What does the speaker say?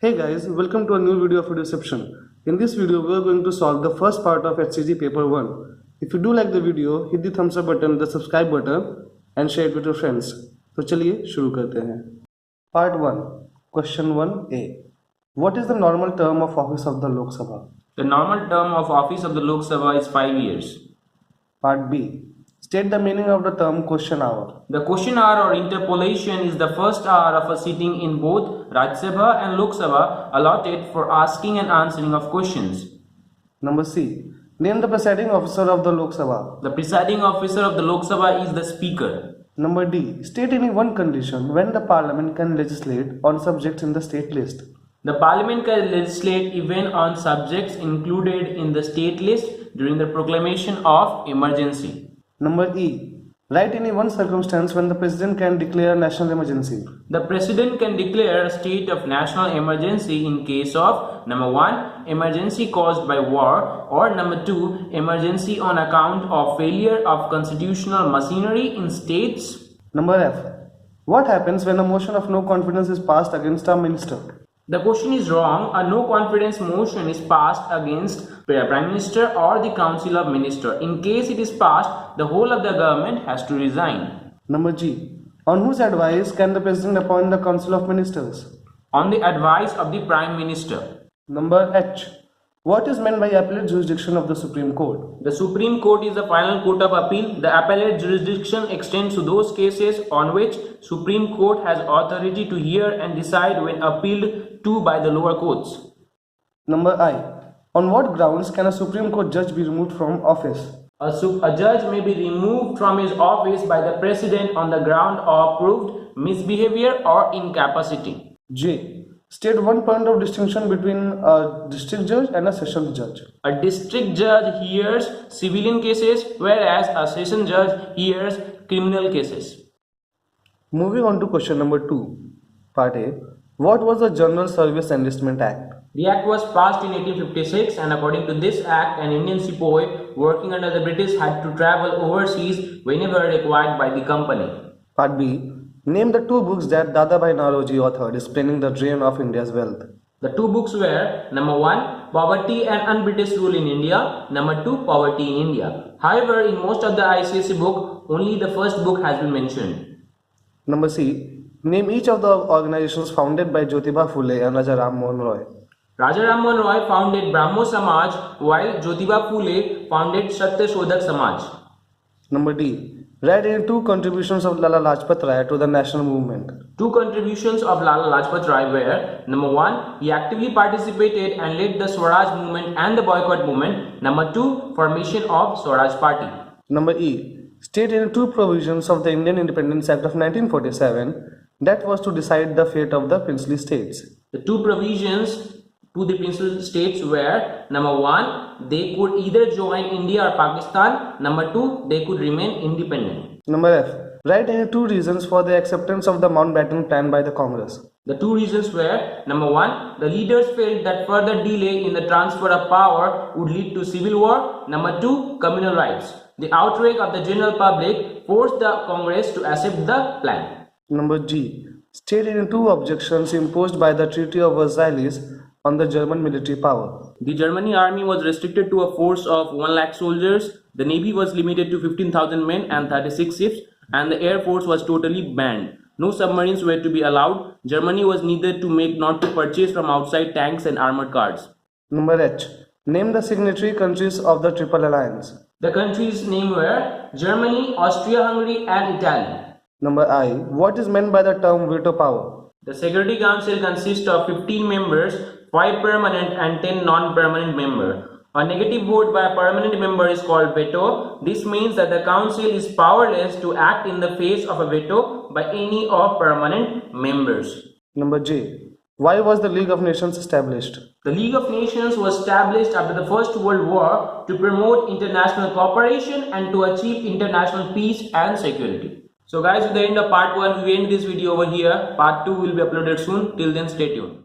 Hey guys, welcome to a new video of EduCeption. In this video, we are going to solve the first part of HCG paper 1. If you do like the video, hit the thumbs up button, the subscribe button and share it with your friends. तो चलिए शुरू करते हैं. Part 1, Question 1A. What is the normal term of office of the Lok Sabha? The normal term of office of the Lok Sabha is 5 years. Part B. State the meaning of the term question hour. The question hour or interpolation is the first hour of a sitting in both Rajya Sabha and Lok Sabha allotted for asking and answering of questions. Number C. Name the presiding officer of the Lok Sabha. The presiding officer of the Lok Sabha is the speaker. Number D. State any one condition when the parliament can legislate on subjects in the state list. The parliament can legislate even on subjects included in the state list during the proclamation of emergency. Number E. Write any one circumstance when the president can declare national emergency. The president can declare a state of national emergency in case of number 1, emergency caused by war, or number 2, emergency on account of failure of constitutional machinery in states. Number F. What happens when a motion of no confidence is passed against a minister? The question is wrong. A no confidence motion is passed against Prime Minister or the Council of Ministers. In case it is passed, the whole of the government has to resign. Number G. On whose advice can the president appoint the Council of Ministers? On the advice of the Prime Minister. Number H. What is meant by appellate jurisdiction of the Supreme Court? The Supreme Court is the final court of appeal. The appellate jurisdiction extends to those cases on which Supreme Court has authority to hear and decide when appealed to by the lower courts. Number I. On what grounds can a Supreme Court judge be removed from office? A judge may be removed from his office by the President on the ground of proved misbehavior or incapacity. J. State one point of distinction between a district judge and a sessions judge. A district judge hears civilian cases, whereas a session judge hears criminal cases. Moving on to question number 2. Part A. What was the General Service Enlistment Act? The act was passed in 1856, and according to this act, an Indian sepoy working under the British had to travel overseas whenever required by the company. Part B. Name the 2 books that Dadabhai Naoroji authored explaining the drain of India's wealth. The 2 books were number 1, Poverty and Un-British Rule in India, number 2, Poverty in India. However, in most of the ICSE book, only the first book has been mentioned. Number C. Name each of the organizations founded by Jyotiba Phule and Raja Ram Mohan Roy. Raja Ram Mohan Roy founded Brahmo Samaj, while Jyotiba Phule founded Satya Shodhak Samaj. Number D. Write any 2 contributions of Lala Lajpat Rai to the national movement. 2 contributions of Lala Lajpat Rai were number 1, he actively participated and led the Swaraj movement and the boycott movement. Number 2, formation of Swaraj Party. Number E. State any 2 provisions of the Indian Independence Act of 1947 that was to decide the fate of the princely states. The 2 provisions to the princely states were number 1, they could either join India or Pakistan. Number 2, they could remain independent. Number F. Write any 2 reasons for the acceptance of the Mountbatten Plan by the Congress. The 2 reasons were number 1, the leaders felt that further delay in the transfer of power would lead to civil war. Number 2, communal rights. The outrage of the general public forced the Congress to accept the plan. Number G. State any 2 objections imposed by the Treaty of Versailles on the German military power. The German army was restricted to a force of 1 lakh soldiers. The navy was limited to 15,000 men and 36 ships, and the air force was totally banned. No submarines were to be allowed. Germany was neither to make nor to purchase from outside tanks and armored cars. Number H. Name the signatory countries of the Triple Alliance. The countries' names were Germany, Austria-Hungary and Italy. Number I. What is meant by the term veto power? The Security Council consists of 15 members, 5 permanent and 10 non-permanent members. A negative vote by a permanent member is called veto. This means that the council is powerless to act in the face of a veto by any of permanent members. Number J. Why was the League of Nations established? The League of Nations was established after the First World War to promote international cooperation and to achieve international peace and security. So guys, at the end of part 1, we end this video over here. Part 2 will be uploaded soon. Till then, stay tuned.